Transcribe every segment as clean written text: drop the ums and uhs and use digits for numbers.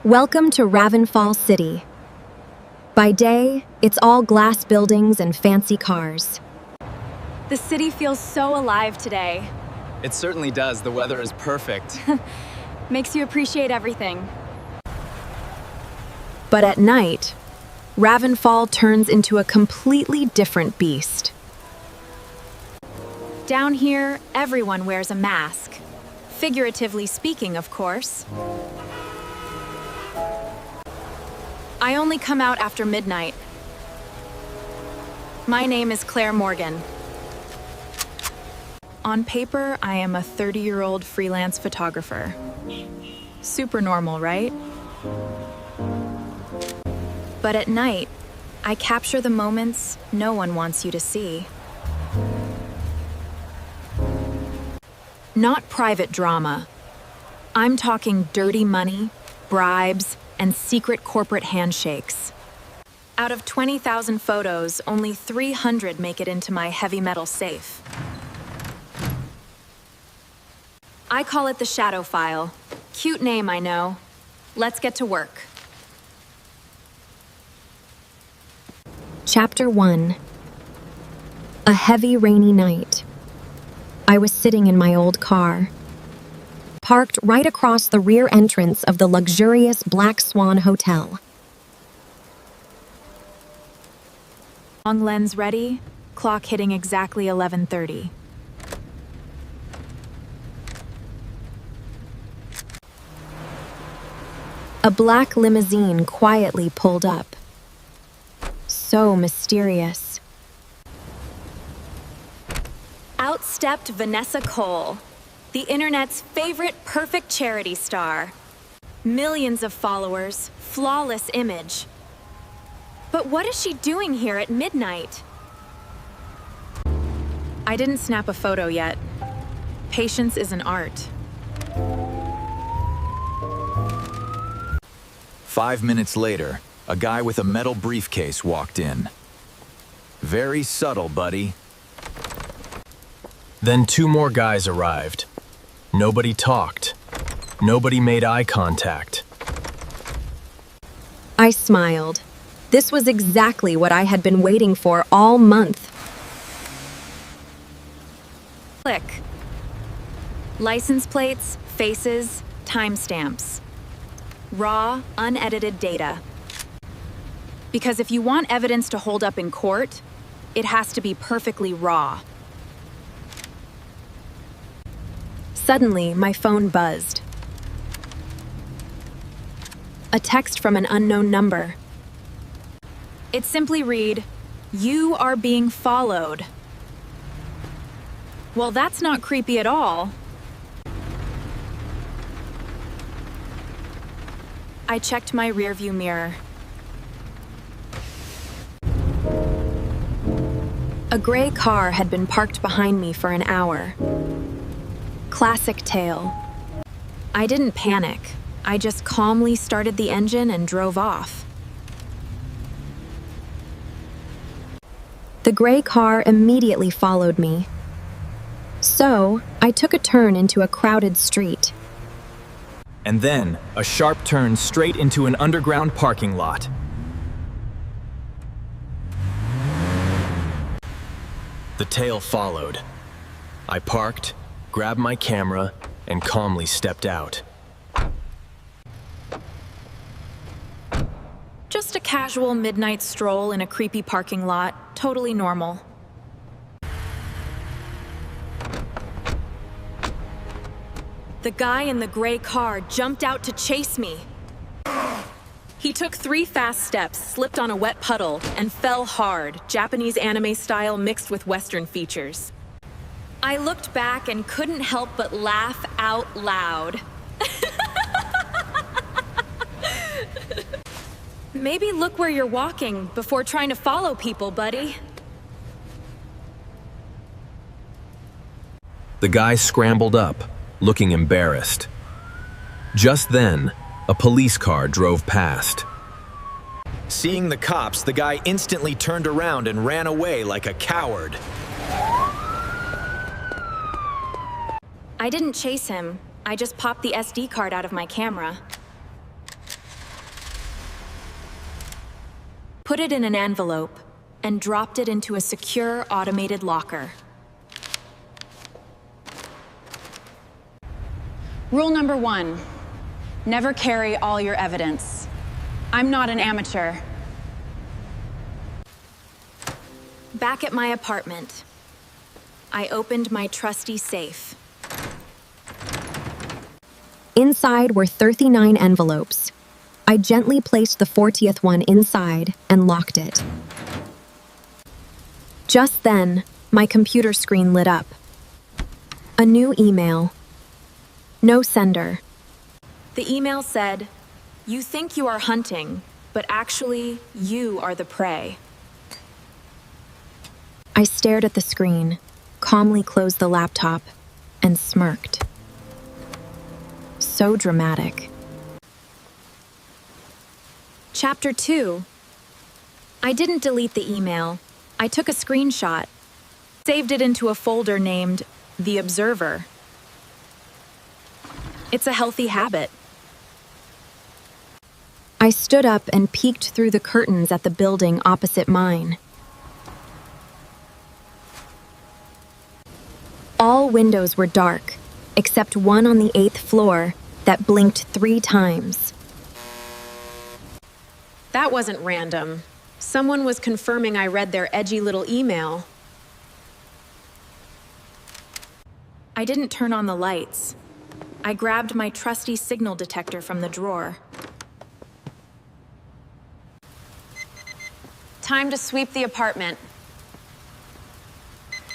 Welcome to Ravenfall City. By day, it's all glass buildings and fancy cars. The city feels so alive today. It certainly does. The weather is perfect. Makes you appreciate everything. But at night, Ravenfall turns into a completely different beast. Down here, everyone wears a mask. Figuratively speaking, of course. I only come out after midnight. My name is Claire Morgan. On paper, I am a 30-year-old freelance photographer. Super normal, right? But at night, I capture the moments no one wants you to see. Not private drama. I'm talking dirty money, bribes, and secret corporate handshakes. Out of 20,000 photos, only 300 make it into my heavy metal safe. I call it the Shadow File. Cute name, I know. Let's get to work. Chapter 1. A heavy rainy night. I was sitting in my old car, parked right across the rear entrance of the luxurious Black Swan Hotel. Long lens ready, clock hitting exactly 11:30. A black limousine quietly pulled up. So mysterious. Out stepped Vanessa Cole, the internet's favorite perfect charity star. Millions of followers, flawless image. But what is she doing here at midnight? I didn't snap a photo yet. Patience is an art. 5 minutes later, a guy with a metal briefcase walked in. Very subtle, buddy. Then 2 more guys arrived. Nobody talked. Nobody made eye contact. I smiled. This was exactly what I had been waiting for all month. Click. License plates, faces, timestamps. Raw, unedited data. Because if you want evidence to hold up in court, it has to be perfectly raw. Suddenly, my phone buzzed. A text from an unknown number. It simply read, "You are being followed." Well, that's not creepy at all. I checked my rearview mirror. A gray car had been parked behind me for an hour. Classic tale. I didn't panic. I just calmly started the engine and drove off. The gray car immediately followed me. So, I took a turn into a crowded street. And then, a sharp turn straight into an underground parking lot. The tail followed. I parked, grabbed my camera, and calmly stepped out. Just a casual midnight stroll in a creepy parking lot, totally normal. The guy in the gray car jumped out to chase me. He took 3 fast steps, slipped on a wet puddle, and fell hard, Japanese anime style mixed with Western features. I looked back and couldn't help but laugh out loud. Maybe look where you're walking before trying to follow people, buddy. The guy scrambled up, looking embarrassed. Just then, a police car drove past. Seeing the cops, the guy instantly turned around and ran away like a coward. I didn't chase him. I just popped the SD card out of my camera. put it in an envelope, and dropped it into a secure automated locker. Rule number 1, never carry all your evidence. I'm not an amateur. Back at my apartment, I opened my trusty safe. Inside were 39 envelopes. I gently placed the 40th one inside and locked it. Just then, my computer screen lit up. A new email. No sender. The email said, "You think you are hunting, but actually, you are the prey." I stared at the screen, calmly closed the laptop, and smirked. So dramatic. Chapter 2. I didn't delete the email. I took a screenshot, saved it into a folder named The Observer. It's a healthy habit. I stood up and peeked through the curtains at the building opposite mine. All windows were dark, except one on the 8th floor that blinked 3 times. That wasn't random. Someone was confirming I read their edgy little email. I didn't turn on the lights. I grabbed my trusty signal detector from the drawer. Time to sweep the apartment.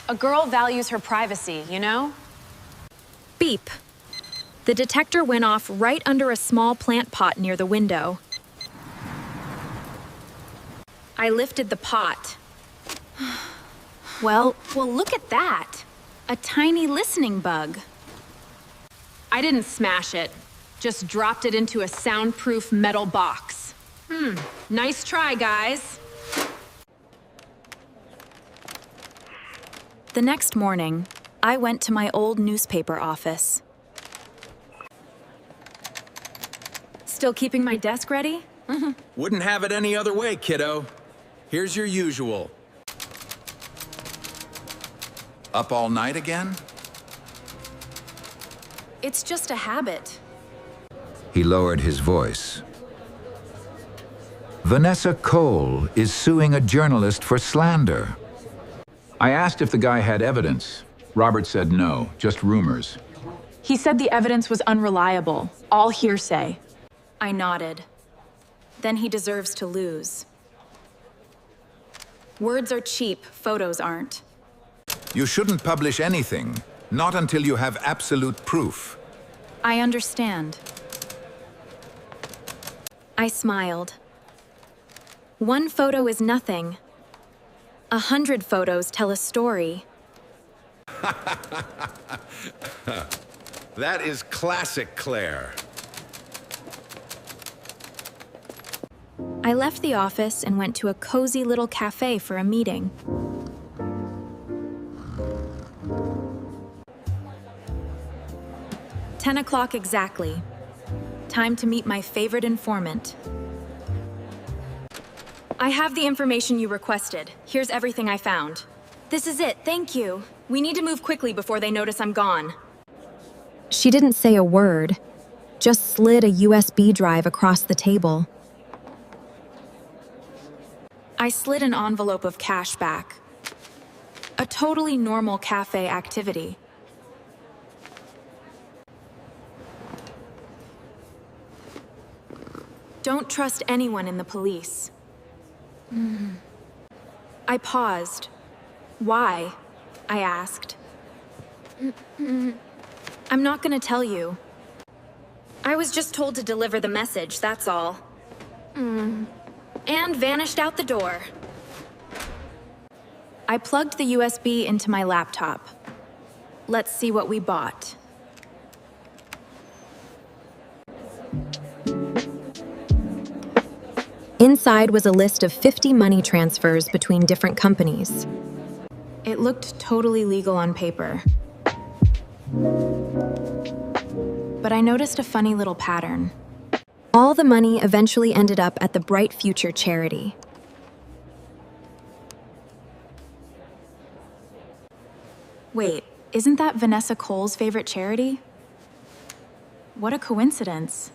A girl values her privacy, you know? Beep. The detector went off right under a small plant pot near the window. I lifted the pot. Well, look at that. A tiny listening bug. I didn't smash it, just dropped it into a soundproof metal box. Nice try, guys. The next morning, I went to my old newspaper office. Still keeping my desk ready? Wouldn't have it any other way, kiddo. Here's your usual. Up all night again? It's just a habit. He lowered his voice. Vanessa Cole is suing a journalist for slander. I asked if the guy had evidence. Robert said no, just rumors. He said the evidence was unreliable, all hearsay. I nodded. Then he deserves to lose. Words are cheap, photos aren't. You shouldn't publish anything, not until you have absolute proof. I understand. I smiled. 1 photo is nothing. 100 photos tell a story. That is classic Claire. I left the office and went to a cozy little cafe for a meeting. "10 o'clock exactly. Time to meet my favorite informant." "I have the information you requested. Here's everything I found." "This is it, thank you. We need to move quickly before they notice I'm gone." She didn't say a word, just slid a USB drive across the table. I slid an envelope of cash back. A totally normal cafe activity. Don't trust anyone in the police. I paused. "Why?" I asked. "I'm not gonna tell you. I was just told to deliver the message, that's all." And vanished out the door. I plugged the USB into my laptop. Let's see what we bought. Inside was a list of 50 money transfers between different companies. It looked totally legal on paper. But I noticed a funny little pattern. All the money eventually ended up at the Bright Future charity. Wait, isn't that Vanessa Cole's favorite charity? What a coincidence.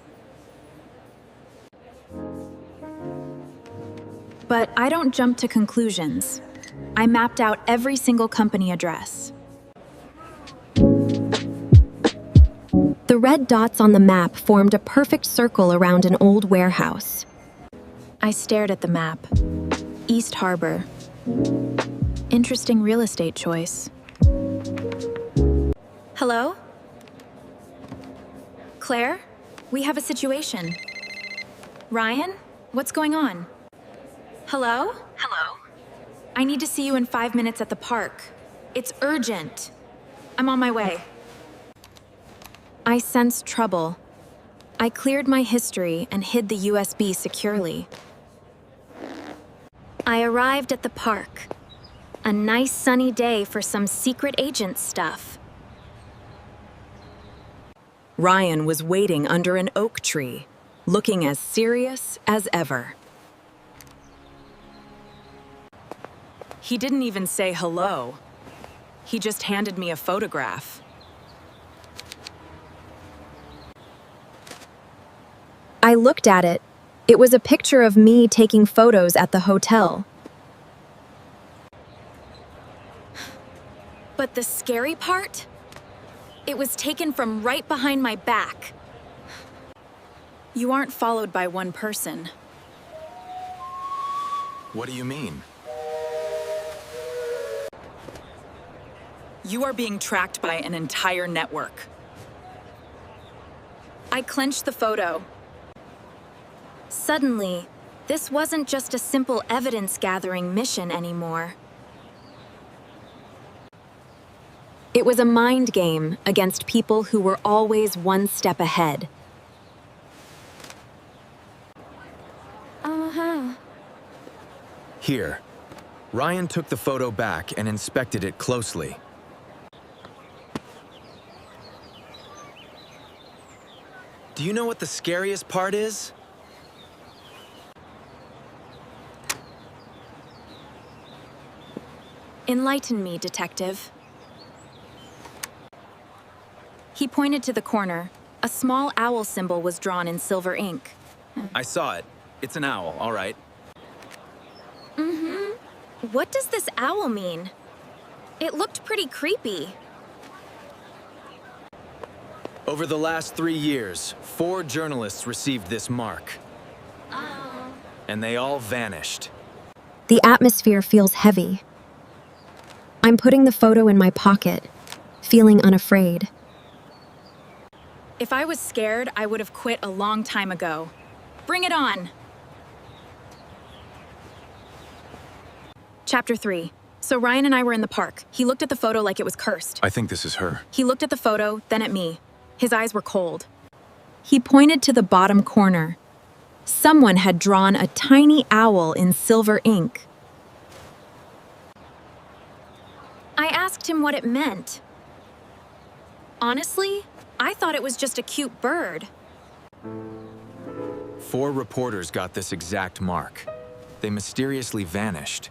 But I don't jump to conclusions. I mapped out every single company address. The red dots on the map formed a perfect circle around an old warehouse. I stared at the map. East Harbor. Interesting real estate choice. Hello? Claire? We have a situation. Ryan? What's going on? Hello? Hello? I need to see you in 5 minutes at the park. It's urgent. I'm on my way. I sensed trouble. I cleared my history and hid the USB securely. I arrived at the park. A nice sunny day for some secret agent stuff. Ryan was waiting under an oak tree, looking as serious as ever. He didn't even say hello. He just handed me a photograph. I looked at it. It was a picture of me taking photos at the hotel. But the scary part? It was taken from right behind my back. You aren't followed by one person. What do you mean? You are being tracked by an entire network. I clenched the photo. Suddenly, this wasn't just a simple evidence-gathering mission anymore. It was a mind game against people who were always one step ahead. Here. Ryan took the photo back and inspected it closely. Do you know what the scariest part is? Enlighten me, detective. He pointed to the corner. A small owl symbol was drawn in silver ink. I saw it. It's an owl, all right. What does this owl mean? It looked pretty creepy. Over the last 3 years, 4 journalists received this mark. And they all vanished. The atmosphere feels heavy. I'm putting the photo in my pocket, feeling unafraid. If I was scared, I would have quit a long time ago. Bring it on! Chapter 3. So Ryan and I were in the park. He looked at the photo like it was cursed. I think this is her. He looked at the photo, then at me. His eyes were cold. He pointed to the bottom corner. Someone had drawn a tiny owl in silver ink. I asked him what it meant. Honestly, I thought it was just a cute bird. 4 reporters got this exact mark. They mysteriously vanished.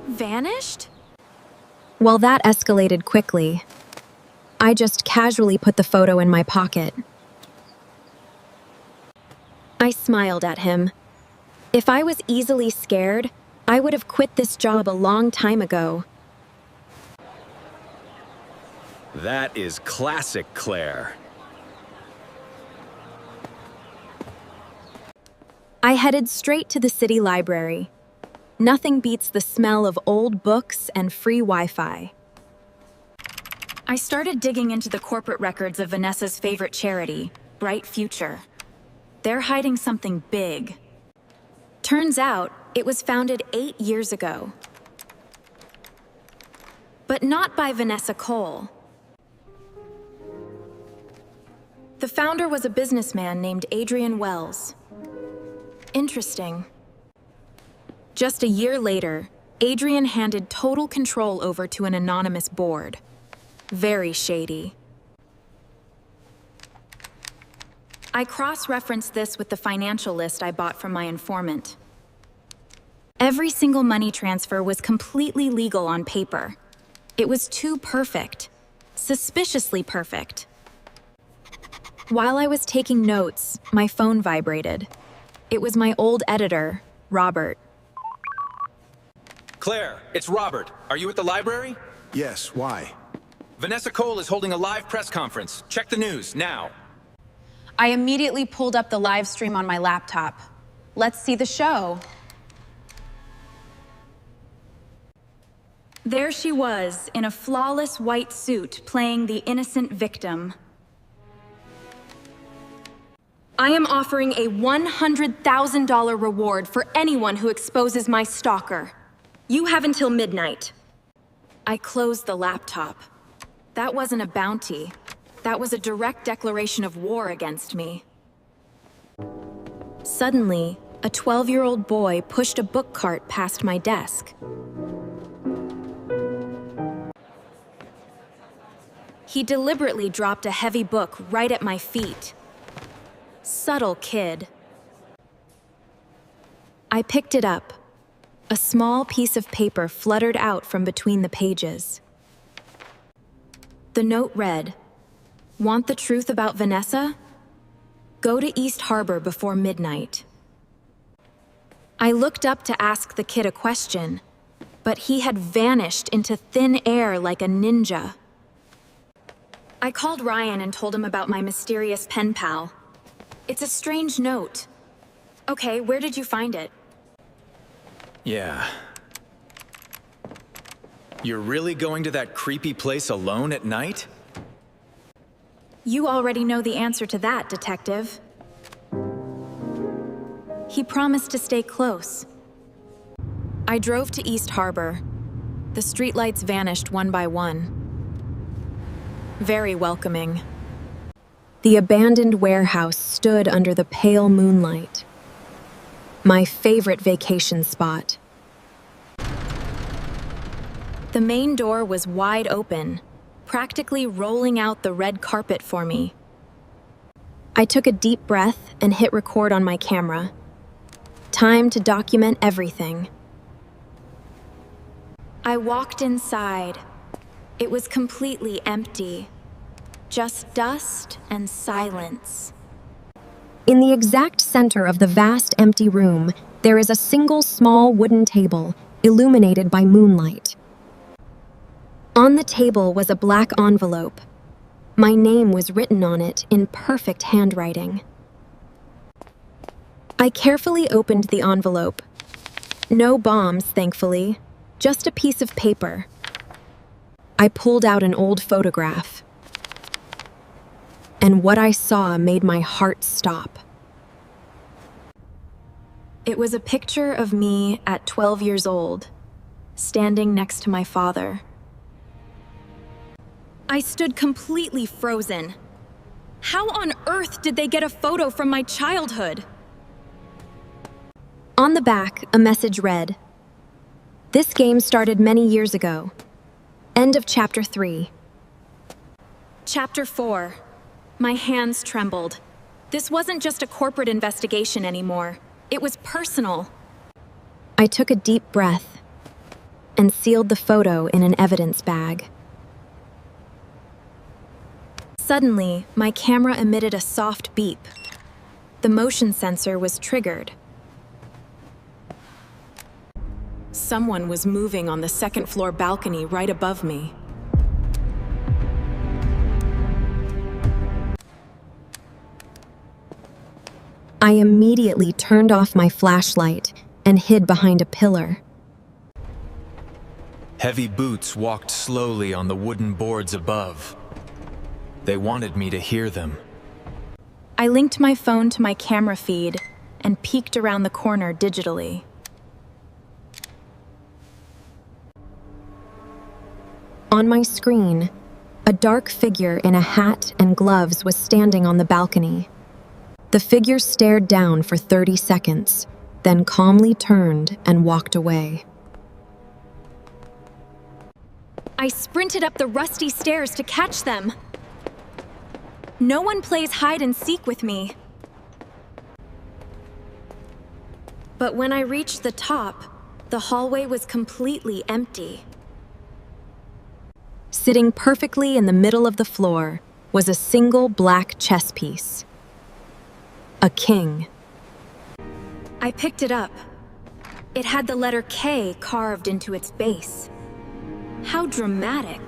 Vanished? Well, that escalated quickly. I just casually put the photo in my pocket. I smiled at him. If I was easily scared, I would have quit this job a long time ago. That is classic Claire. I headed straight to the city library. Nothing beats the smell of old books and free Wi-Fi. I started digging into the corporate records of Vanessa's favorite charity, Bright Future. They're hiding something big. Turns out, it was founded 8 years ago. But not by Vanessa Cole. The founder was a businessman named Adrian Wells. Interesting. Just a year later, Adrian handed total control over to an anonymous board. Very shady. I cross-referenced this with the financial list I bought from my informant. Every single money transfer was completely legal on paper. It was too perfect, suspiciously perfect. While I was taking notes, my phone vibrated. It was my old editor, Robert. Claire, it's Robert. Are you at the library? Yes, why? Vanessa Cole is holding a live press conference. Check the news, now. I immediately pulled up the live stream on my laptop. Let's see the show. There she was, in a flawless white suit, playing the innocent victim. I am offering a $100,000 reward for anyone who exposes my stalker. You have until midnight. I closed the laptop. That wasn't a bounty. That was a direct declaration of war against me. Suddenly, a 12-year-old boy pushed a book cart past my desk. He deliberately dropped a heavy book right at my feet. Subtle kid. I picked it up. A small piece of paper fluttered out from between the pages. The note read, "Want the truth about Vanessa? Go to East Harbor before midnight." I looked up to ask the kid a question, but he had vanished into thin air like a ninja. I called Ryan and told him about my mysterious pen pal. It's a strange note. Okay, where did you find it? Yeah. You're really going to that creepy place alone at night? You already know the answer to that, Detective. He promised to stay close. I drove to East Harbor. The streetlights vanished one by one. Very welcoming. The abandoned warehouse stood under the pale moonlight. My favorite vacation spot. The main door was wide open, practically rolling out the red carpet for me. I took a deep breath and hit record on my camera. Time to document everything. I walked inside. It was completely empty. Just dust and silence. In the exact center of the vast empty room, there is a single small wooden table, illuminated by moonlight. On the table was a black envelope. My name was written on it in perfect handwriting. I carefully opened the envelope. No bombs, thankfully, just a piece of paper. I pulled out an old photograph. And what I saw made my heart stop. It was a picture of me at 12 years old, standing next to my father. I stood completely frozen. How on earth did they get a photo from my childhood? On the back, a message read, "This game started many years ago. End of Chapter 3. Chapter 4. My hands trembled. This wasn't just a corporate investigation anymore. It was personal. I took a deep breath and sealed the photo in an evidence bag. Suddenly, my camera emitted a soft beep. The motion sensor was triggered. Someone was moving on the second-floor balcony right above me. I immediately turned off my flashlight and hid behind a pillar. Heavy boots walked slowly on the wooden boards above. They wanted me to hear them. I linked my phone to my camera feed and peeked around the corner digitally. On my screen, a dark figure in a hat and gloves was standing on the balcony. The figure stared down for 30 seconds, then calmly turned and walked away. I sprinted up the rusty stairs to catch them. No one plays hide and seek with me. But when I reached the top, the hallway was completely empty. Sitting perfectly in the middle of the floor was a single black chess piece. A king. I picked it up. It had the letter K carved into its base. How dramatic.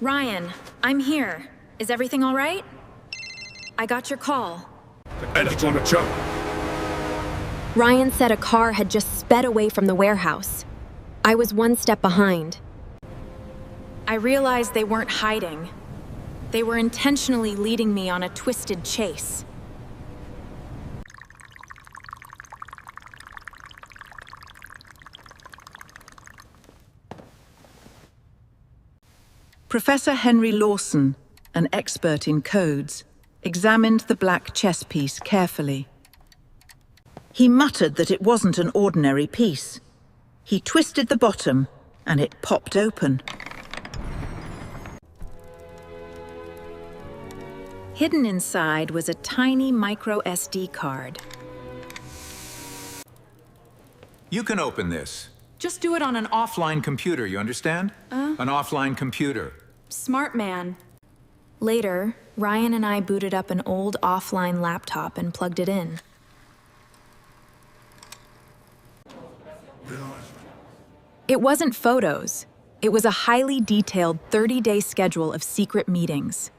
Ryan, I'm here. Is everything all right? I got your call. Ryan said a car had just sped away from the warehouse. I was one step behind. I realized they weren't hiding. They were intentionally leading me on a twisted chase. Professor Henry Lawson, an expert in codes, examined the black chess piece carefully. He muttered that it wasn't an ordinary piece. He twisted the bottom, and it popped open. Hidden inside was a tiny micro SD card. You can open this. Just do it on an Offline computer, you understand? An offline computer. Smart man. Later, Ryan and I booted up an old offline laptop and plugged it in. It wasn't photos. It was a highly detailed 30-day schedule of secret meetings.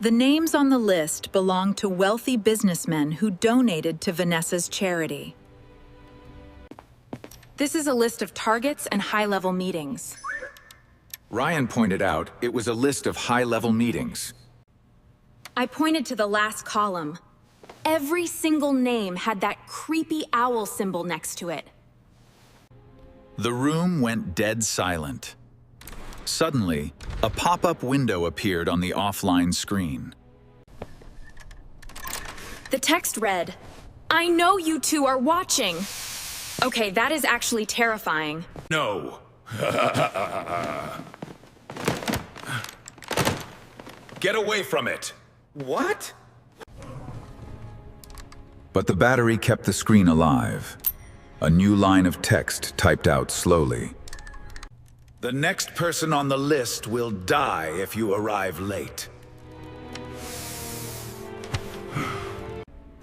The names on the list belonged to wealthy businessmen who donated to Vanessa's charity. This is a list of targets and high-level meetings. Ryan pointed out it was a list of high-level meetings. I pointed to the last column. Every single name had that creepy owl symbol next to it. The room went dead silent. Suddenly, a pop-up window appeared on the offline screen. The text read, "I know you two are watching." Okay, that is actually terrifying. No. Get away from it. What? But the battery kept the screen alive. A new line of text typed out slowly. The next person on the list will die if you arrive late.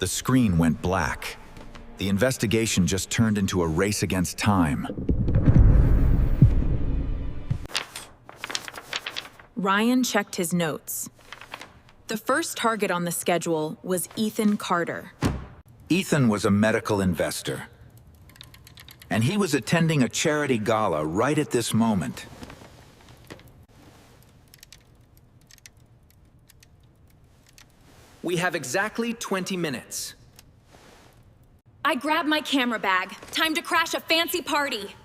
The screen went black. The investigation just turned into a race against time. Ryan checked his notes. The first target on the schedule was Ethan Carter. Ethan was a medical investor. And he was attending a charity gala right at this moment. We have exactly 20 minutes. I grabbed my camera bag. Time to crash a fancy party.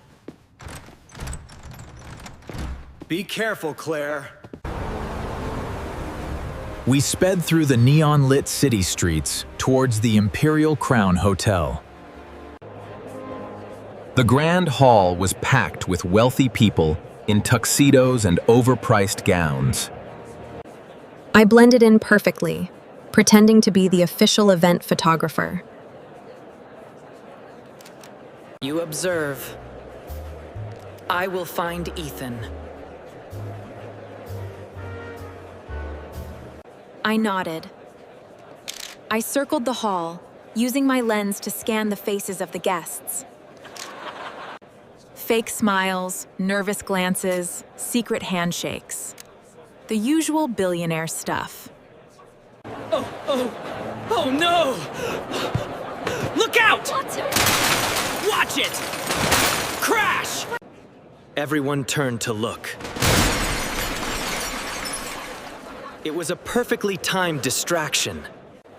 Be careful, Claire. We sped through the neon-lit city streets towards the Imperial Crown Hotel. The Grand Hall was packed with wealthy people in tuxedos and overpriced gowns. I blended in perfectly, pretending to be the official event photographer. You observe. I will find Ethan. I nodded. I circled the hall, using my lens to scan the faces of the guests. Fake smiles, nervous glances, secret handshakes. The usual billionaire stuff. Oh no! Look out! Watch it! Crash! Everyone turned to look. It was a perfectly timed distraction.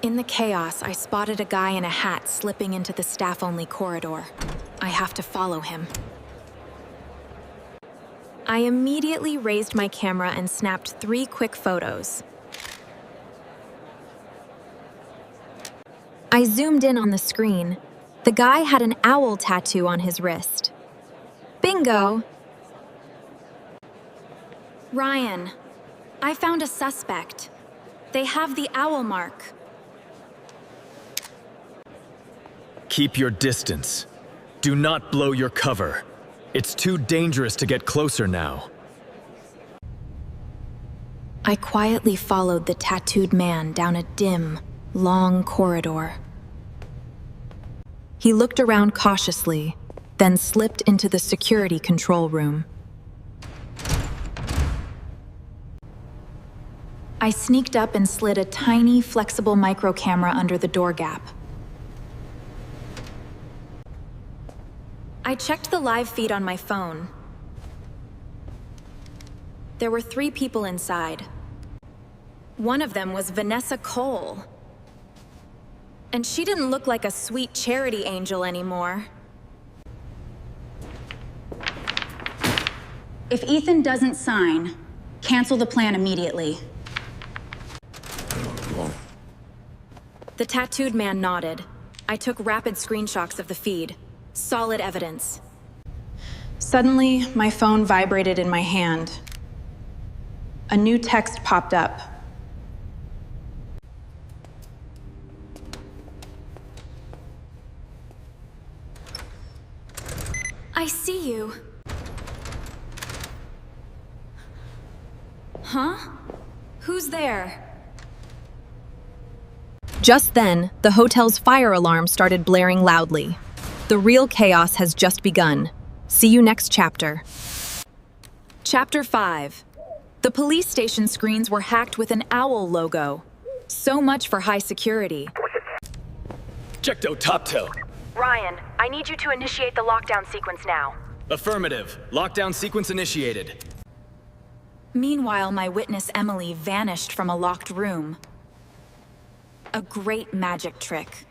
In the chaos, I spotted a guy in a hat slipping into the staff-only corridor. I have to follow him. I immediately raised my camera and snapped 3 quick photos. I zoomed in on the screen. The guy had an owl tattoo on his wrist. Bingo! Ryan, I found a suspect. They have the owl mark. Keep your distance. Do not blow your cover. It's too dangerous to get closer now. I quietly followed the tattooed man down a dim, long corridor. He looked around cautiously, then slipped into the security control room. I sneaked up and slid a tiny, flexible micro camera under the door gap. I checked the live feed on my phone. There were 3 people inside. One of them was Vanessa Cole. And she didn't look like a sweet charity angel anymore. If Ethan doesn't sign, cancel the plan immediately. The tattooed man nodded. I took rapid screenshots of the feed. Solid evidence. Suddenly, my phone vibrated in my hand. A new text popped up. I see you. Huh? Who's there? Just then, the hotel's fire alarm started blaring loudly. The real chaos has just begun. See you next chapter. Chapter 5. The police station screens were hacked with an owl logo. So much for high security. Jekto Topto. Ryan, I need you to initiate the lockdown sequence now. Affirmative. Lockdown sequence initiated. Meanwhile, my witness Emily vanished from a locked room. A great magic trick.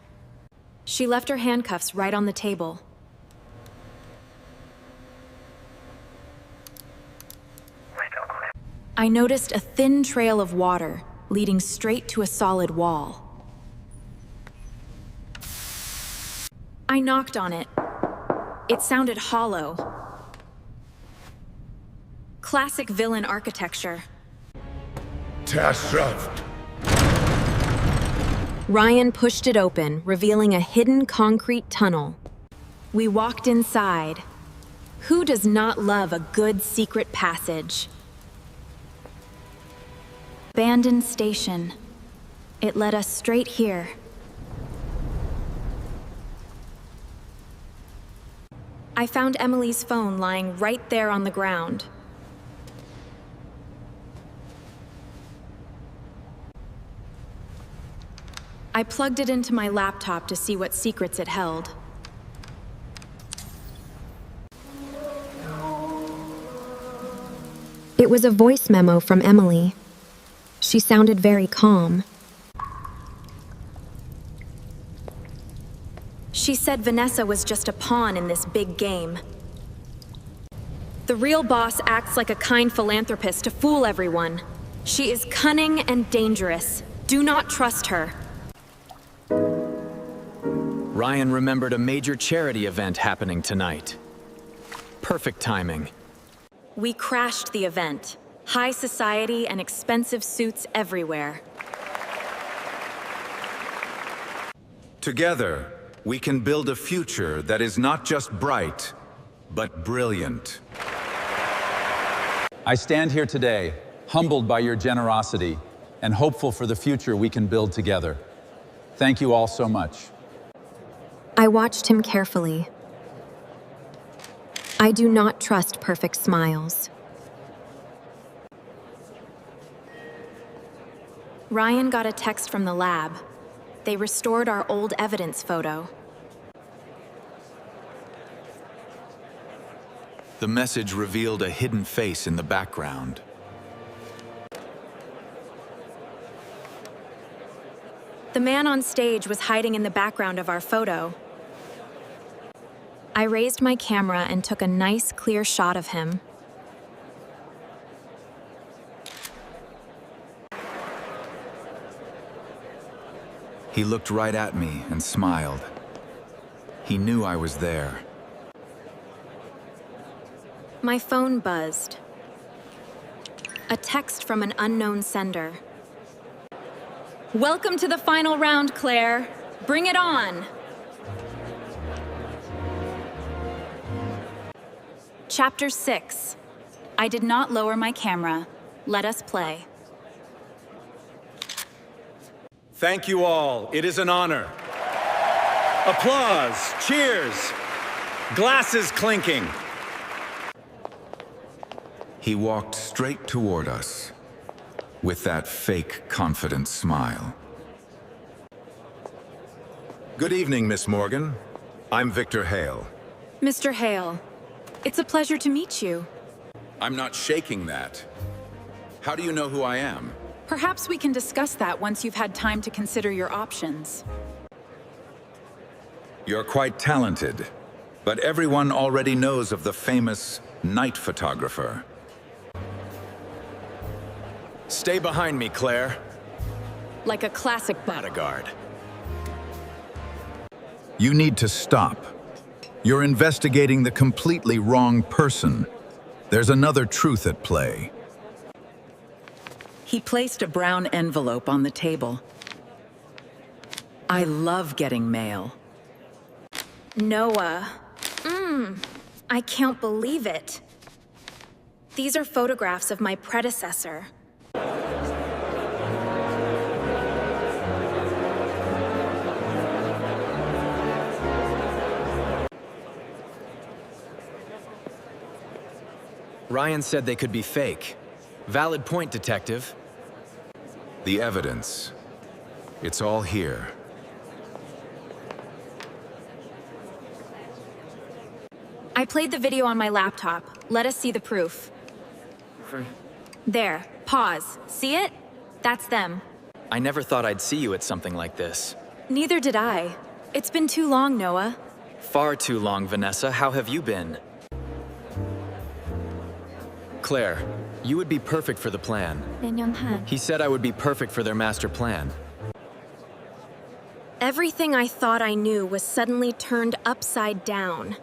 She left her handcuffs right on the table. I noticed a thin trail of water leading straight to a solid wall. I knocked on it. It sounded hollow. Classic villain architecture. Tashaft. Ryan pushed it open, revealing a hidden concrete tunnel. We walked inside. Who does not love a good secret passage? Abandoned station. It led us straight here. I found Emily's phone lying right there on the ground. I plugged it into my laptop to see what secrets it held. It was a voice memo from Emily. She sounded very calm. She said Vanessa was just a pawn in this big game. The real boss acts like a kind philanthropist to fool everyone. She is cunning and dangerous. Do not trust her. Ryan remembered a major charity event happening tonight. Perfect timing. We crashed the event. High society and expensive suits everywhere. Together, we can build a future that is not just bright, but brilliant. I stand here today, humbled by your generosity and hopeful for the future we can build together. Thank you all so much. I watched him carefully. I do not trust perfect smiles. Ryan got a text from the lab. They restored our old evidence photo. The message revealed a hidden face in the background. The man on stage was hiding in the background of our photo. I raised my camera and took a nice, clear shot of him. He looked right at me and smiled. He knew I was there. My phone buzzed. A text from an unknown sender. Welcome to the final round, Claire. Bring it on. Chapter 6. I did not lower my camera. Let us play. Thank you all. It is an honor. Applause, cheers, glasses clinking. He walked straight toward us, with that fake, confident smile. Good evening, Miss Morgan. I'm Victor Hale. Mr. Hale, it's a pleasure to meet you. I'm not shaking that. How do you know who I am? Perhaps we can discuss that once you've had time to consider your options. You're quite talented, but everyone already knows of the famous night photographer. Stay behind me, Claire. Like a classic Bodyguard. You need to stop. You're investigating the completely wrong person. There's another truth at play. He placed a brown envelope on the table. I love getting mail. Noah. I can't believe it. These are photographs of my predecessor. Ryan said they could be fake. Valid point, Detective. The evidence. It's all here. I played the video on my laptop. Let us see the proof. There. Pause. See it? That's them. I never thought I'd see you at something like this. Neither did I. It's been too long, Noah. Far too long, Vanessa. How have you been? Claire, you would be perfect for the plan. He said I would be perfect for their master plan. Everything I thought I knew was suddenly turned upside down.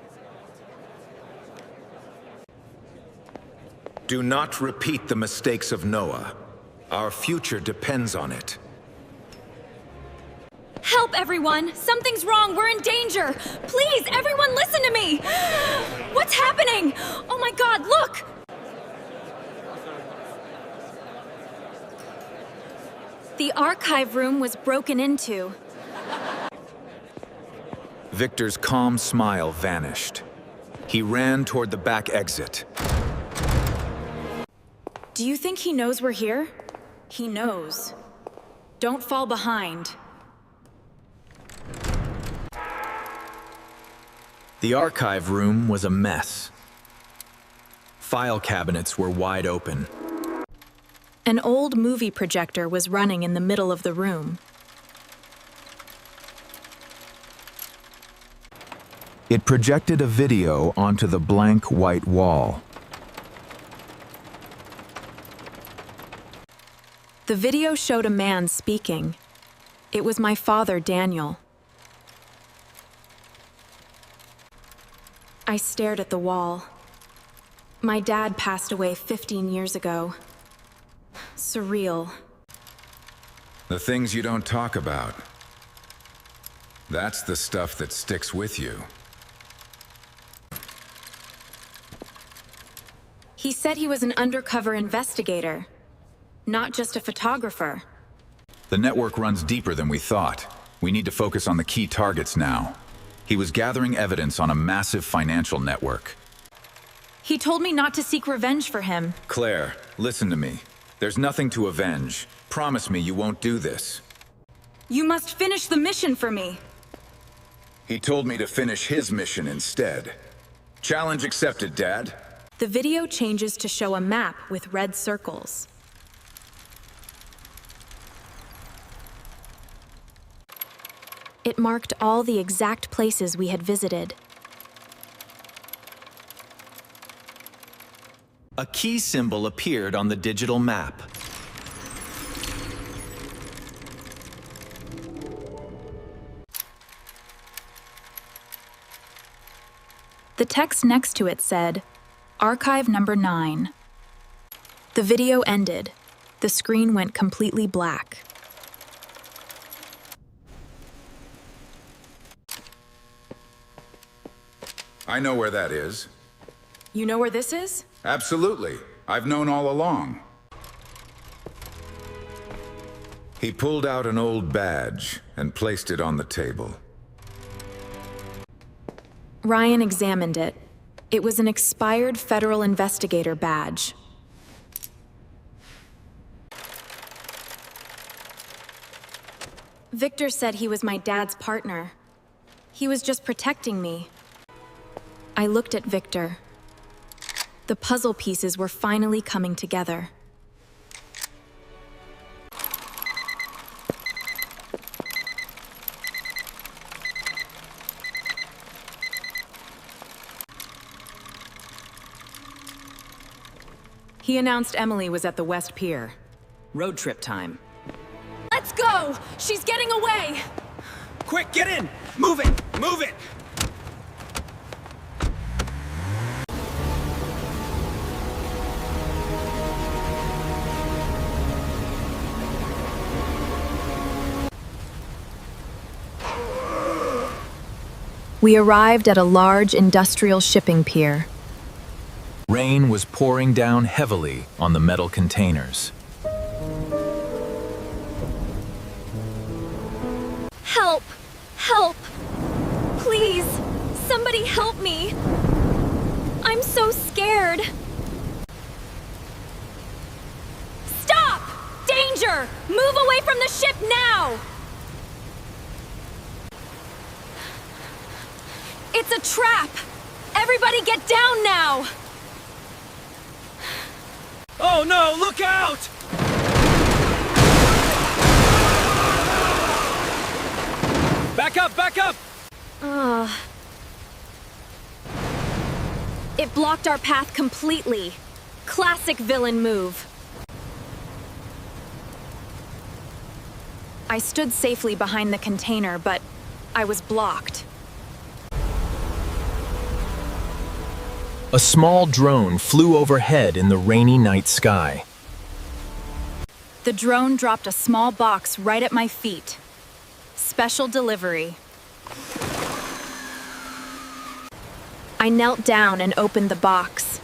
Do not repeat the mistakes of Noah. Our future depends on it. Help, everyone! Something's wrong! We're in danger! Please, everyone listen to me! What's happening? Oh my god, look! The archive room was broken into. Victor's calm smile vanished. He ran toward the back exit. Do you think he knows we're here? He knows. Don't fall behind. The archive room was a mess. File cabinets were wide open. An old movie projector was running in the middle of the room. It projected a video onto the blank white wall. The video showed a man speaking. It was my father, Daniel. I stared at the wall. My dad passed away 15 years ago. Surreal. The things you don't talk about. That's the stuff that sticks with you. He said he was an undercover investigator, not just a photographer. The network runs deeper than we thought. We need to focus on the key targets now. He was gathering evidence on a massive financial network. He told me not to seek revenge for him. Claire, listen to me. There's nothing to avenge. Promise me you won't do this. You must finish the mission for me. He told me to finish his mission instead. Challenge accepted, Dad. The video changes to show a map with red circles. It marked all the exact places we had visited. A key symbol appeared on the digital map. The text next to it said, Archive number 9. The video ended. The screen went completely black. I know where that is. You know where this is? Absolutely. I've known all along. He pulled out an old badge and placed it on the table. Ryan examined it. It was an expired federal investigator badge. Victor said he was my dad's partner. He was just protecting me. I looked at Victor. The puzzle pieces were finally coming together. He announced Emily was at the West Pier. Road trip time. Let's go! She's getting away! Quick, get in! Move it! Move it! We arrived at a large industrial shipping pier. Rain was pouring down heavily on the metal containers. Help! Help! Please! Somebody help me! I'm so scared! Stop! Danger! Move away from the ship now! It's a trap! Everybody get down now! Oh no, look out! Back up, back up! It blocked our path completely. Classic villain move. I stood safely behind the container, but I was blocked. A small drone flew overhead in the rainy night sky. The drone dropped a small box right at my feet. Special delivery. I knelt down and opened the box.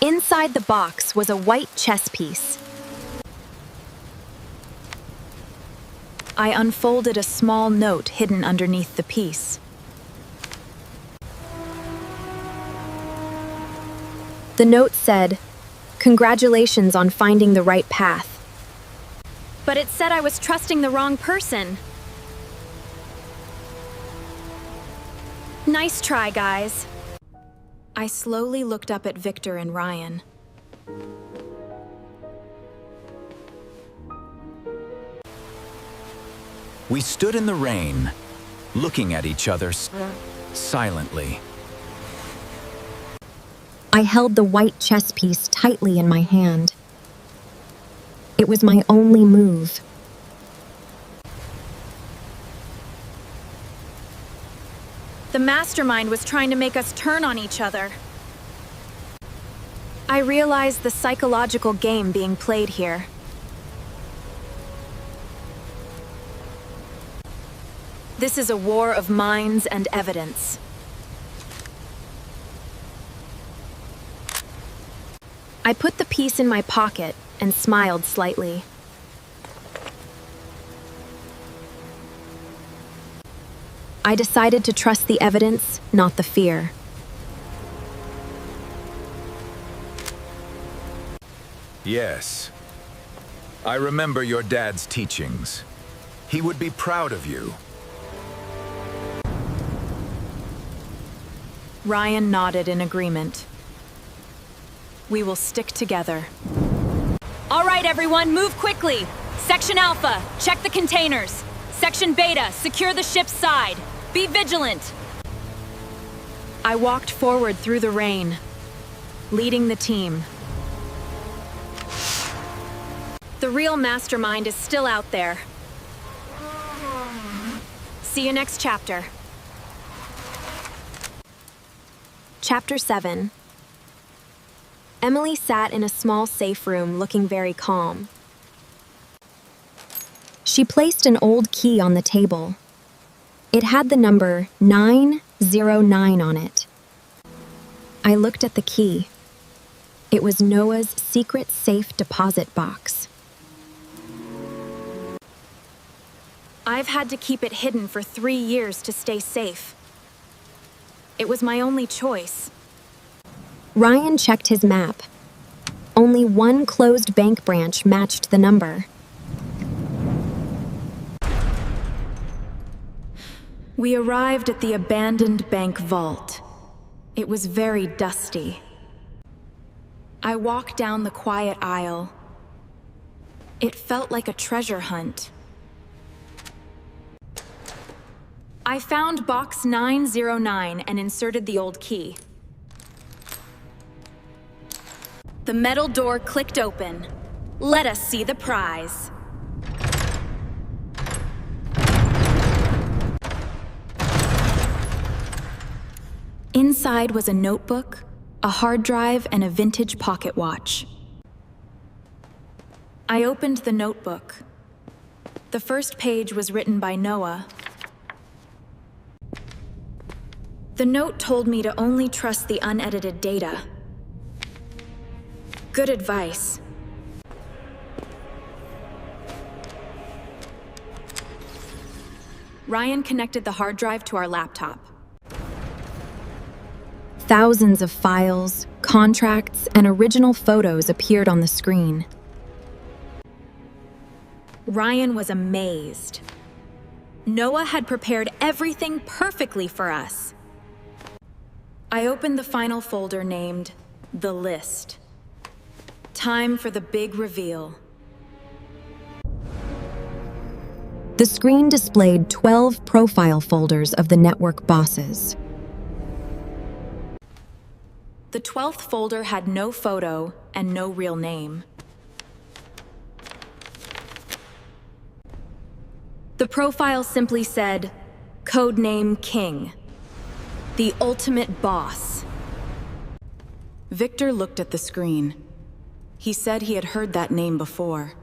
Inside the box was a white chess piece. I unfolded a small note hidden underneath the piece. The note said, "Congratulations on finding the right path." But it said I was trusting the wrong person. Nice try, guys. I slowly looked up at Victor and Ryan. We stood in the rain, looking at each other silently. I held the white chess piece tightly in my hand. It was my only move. The mastermind was trying to make us turn on each other. I realized the psychological game being played here. This is a war of minds and evidence. I put the piece in my pocket and smiled slightly. I decided to trust the evidence, not the fear. Yes. I remember your dad's teachings. He would be proud of you. Ryan nodded in agreement. We will stick together. All right, everyone, move quickly. Section Alpha, check the containers. Section Beta, secure the ship's side. Be vigilant. I walked forward through the rain, leading the team. The real mastermind is still out there. See you next chapter. Chapter 7. Emily sat in a small safe room looking very calm. She placed an old key on the table. It had the number 909 on it. I looked at the key. It was Noah's secret safe deposit box. I've had to keep it hidden for 3 years to stay safe. It was my only choice. Ryan checked his map. Only one closed bank branch matched the number. We arrived at the abandoned bank vault. It was very dusty. I walked down the quiet aisle. It felt like a treasure hunt. I found box 909 and inserted the old key. The metal door clicked open. Let us see the prize. Inside was a notebook, a hard drive, and a vintage pocket watch. I opened the notebook. The first page was written by Noah. The note told me to only trust the unedited data. Good advice. Ryan connected the hard drive to our laptop. Thousands of files, contracts, and original photos appeared on the screen. Ryan was amazed. Noah had prepared everything perfectly for us. I opened the final folder named The List. Time for the big reveal. The screen displayed 12 profile folders of the network bosses. The 12th folder had no photo and no real name. The profile simply said, Codename King, the ultimate boss. Victor looked at the screen. He said he had heard that name before.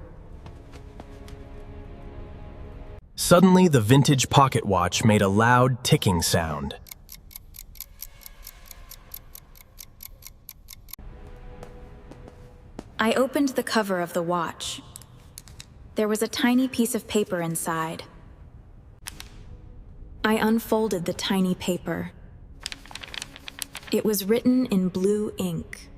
Suddenly, the vintage pocket watch made a loud ticking sound. I opened the cover of the watch. There was a tiny piece of paper inside. I unfolded the tiny paper. It was written in blue ink.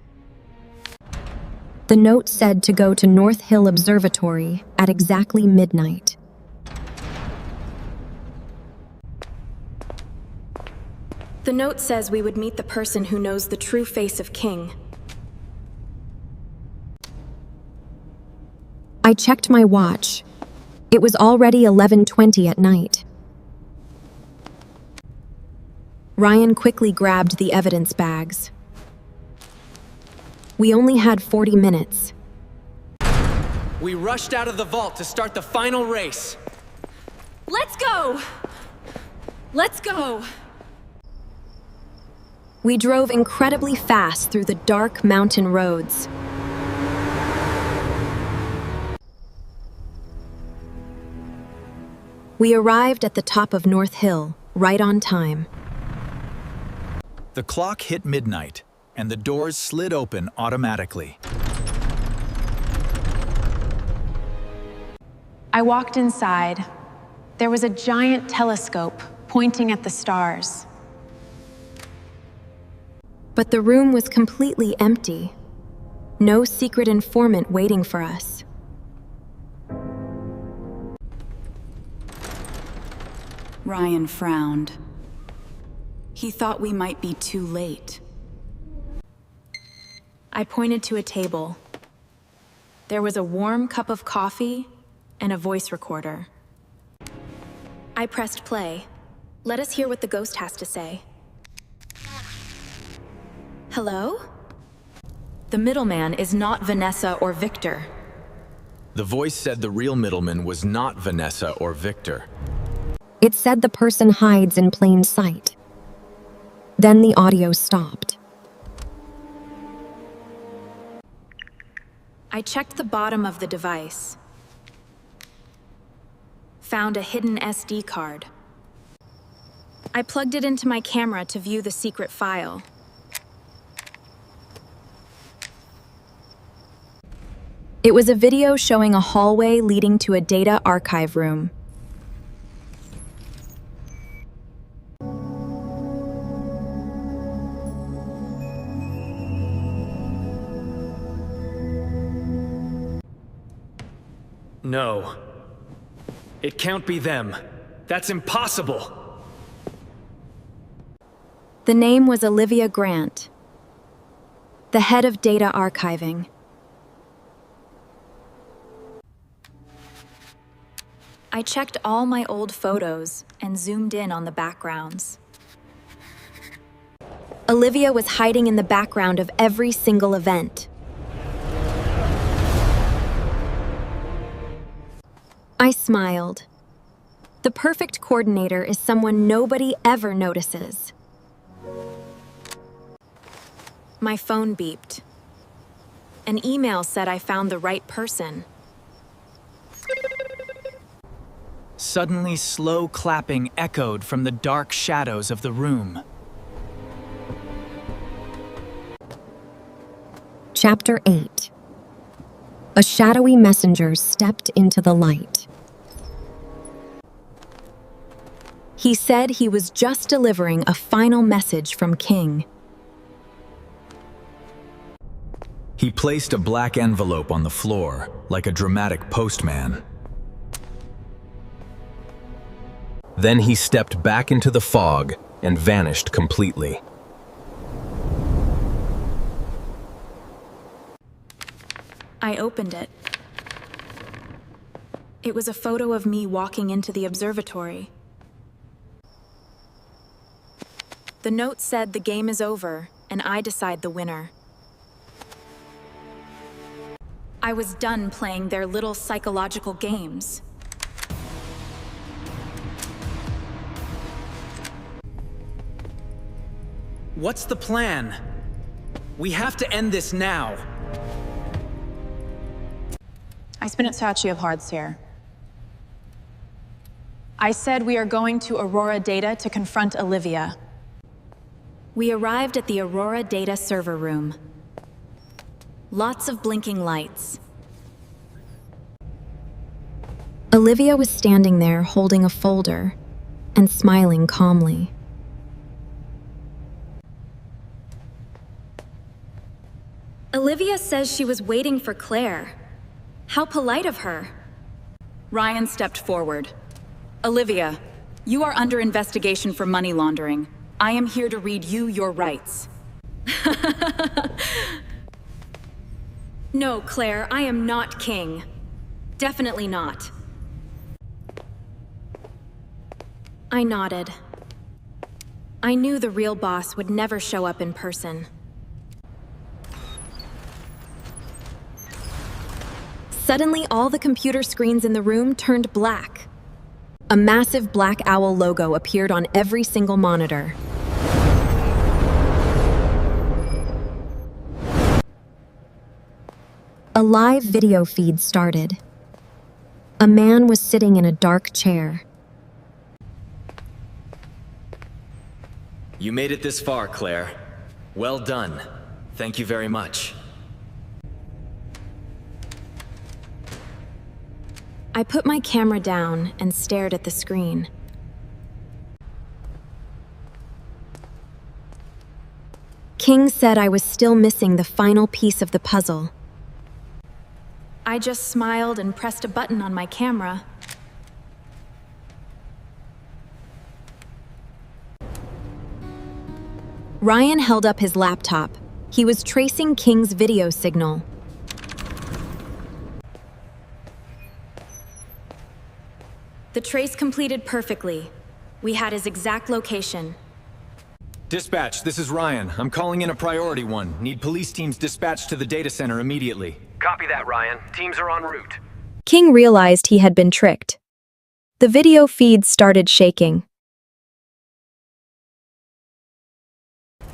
The note said to go to North Hill Observatory at exactly midnight. The note says we would meet the person who knows the true face of King. I checked my watch. It was already 11:20 at night. Ryan quickly grabbed the evidence bags. We only had 40 minutes. We rushed out of the vault to start the final race. Let's go! Let's go! We drove incredibly fast through the dark mountain roads. We arrived at the top of North Hill, right on time. The clock hit midnight, and the doors slid open automatically. I walked inside. There was a giant telescope pointing at the stars. But the room was completely empty. No secret informant waiting for us. Ryan frowned. He thought we might be too late. I pointed to a table. There was a warm cup of coffee and a voice recorder. I pressed play. Let us hear what the ghost has to say. Hello? The middleman is not Vanessa or Victor. The voice said the real middleman was not Vanessa or Victor. It said the person hides in plain sight. Then the audio stopped. I checked the bottom of the device. found a hidden SD card. I plugged it into my camera to view the secret file. It was a video showing a hallway leading to a data archive room. No. It can't be them. That's impossible. The name was Olivia Grant, the head of data archiving. I checked all my old photos and zoomed in on the backgrounds. Olivia was hiding in the background of every single event. I smiled. The perfect coordinator is someone nobody ever notices. My phone beeped. An email said I found the right person. Suddenly, slow clapping echoed from the dark shadows of the room. Chapter 8. A shadowy messenger stepped into the light. He said he was just delivering a final message from King. He placed a black envelope on the floor, like a dramatic postman. Then he stepped back into the fog and vanished completely. I opened it. It was a photo of me walking into the observatory. The note said the game is over, and I decide the winner. I was done playing their little psychological games. What's the plan? We have to end this now. I spin at Sachi of Hearts here. I said we are going to Aurora Data to confront Olivia. We arrived at the Aurora Data server room. Lots of blinking lights. Olivia was standing there holding a folder and smiling calmly. Olivia says she was waiting for Claire. How polite of her. Ryan stepped forward. Olivia, you are under investigation for money laundering. I am here to read you your rights. No, Claire, I am not king. Definitely not. I nodded. I knew the real boss would never show up in person. Suddenly, all the computer screens in the room turned black. A massive Black Owl logo appeared on every single monitor. A live video feed started. A man was sitting in a dark chair. You made it this far, Claire. Well done. Thank you very much. I put my camera down and stared at the screen. King said I was still missing the final piece of the puzzle. I just smiled and pressed a button on my camera. Ryan held up his laptop. He was tracing King's video signal. The trace completed perfectly. We had his exact location. Dispatch, this is Ryan. I'm calling in a priority one. Need police teams dispatched to the data center immediately. Copy that, Ryan. Teams are en route. King realized he had been tricked. The video feed started shaking.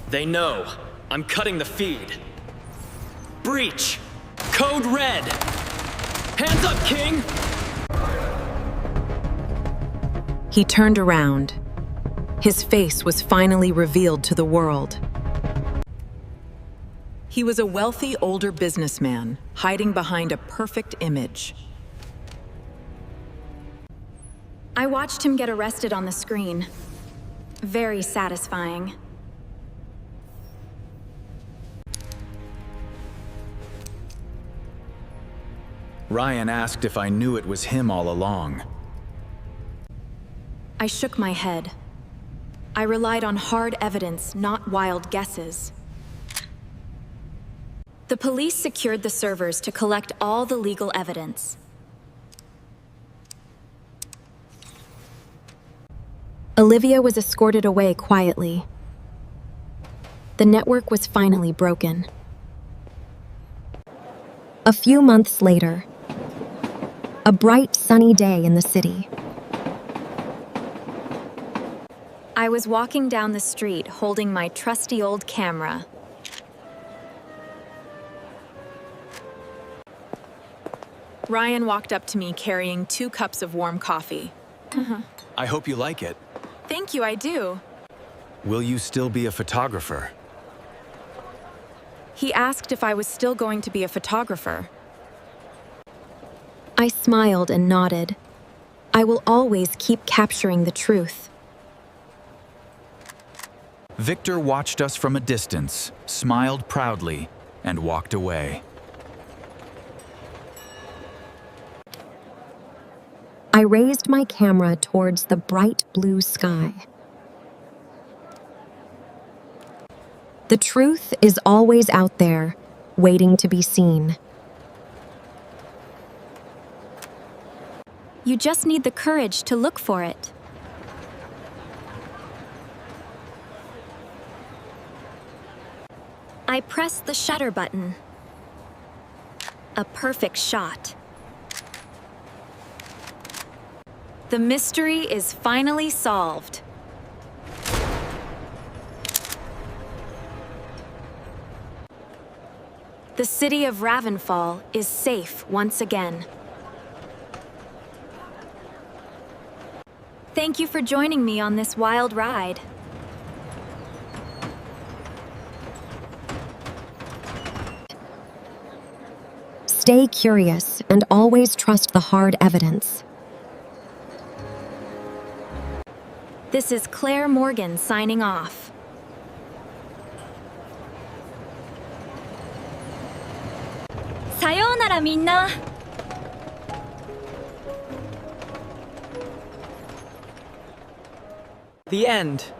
They know. I'm cutting the feed. Breach! Code Red! Hands up, King! He turned around. His face was finally revealed to the world. He was a wealthy older businessman, hiding behind a perfect image. I watched him get arrested on the screen. Very satisfying. Ryan asked if I knew it was him all along. I shook my head. I relied on hard evidence, not wild guesses. The police secured the servers to collect all the legal evidence. Olivia was escorted away quietly. The network was finally broken. A few months later, a bright, sunny day in the city. I was walking down the street holding my trusty old camera. Ryan walked up to me carrying 2 cups of warm coffee. I hope you like it. Thank you, I do. Will you still be a photographer? He asked if I was still going to be a photographer. I smiled and nodded. I will always keep capturing the truth. Victor watched us from a distance, smiled proudly, and walked away. I raised my camera towards the bright blue sky. The truth is always out there, waiting to be seen. You just need the courage to look for it. I pressed the shutter button. A perfect shot. The mystery is finally solved. The city of Ravenfall is safe once again. Thank you for joining me on this wild ride. Stay curious and always trust the hard evidence. This is Claire Morgan signing off. 사요나라 민나. The end.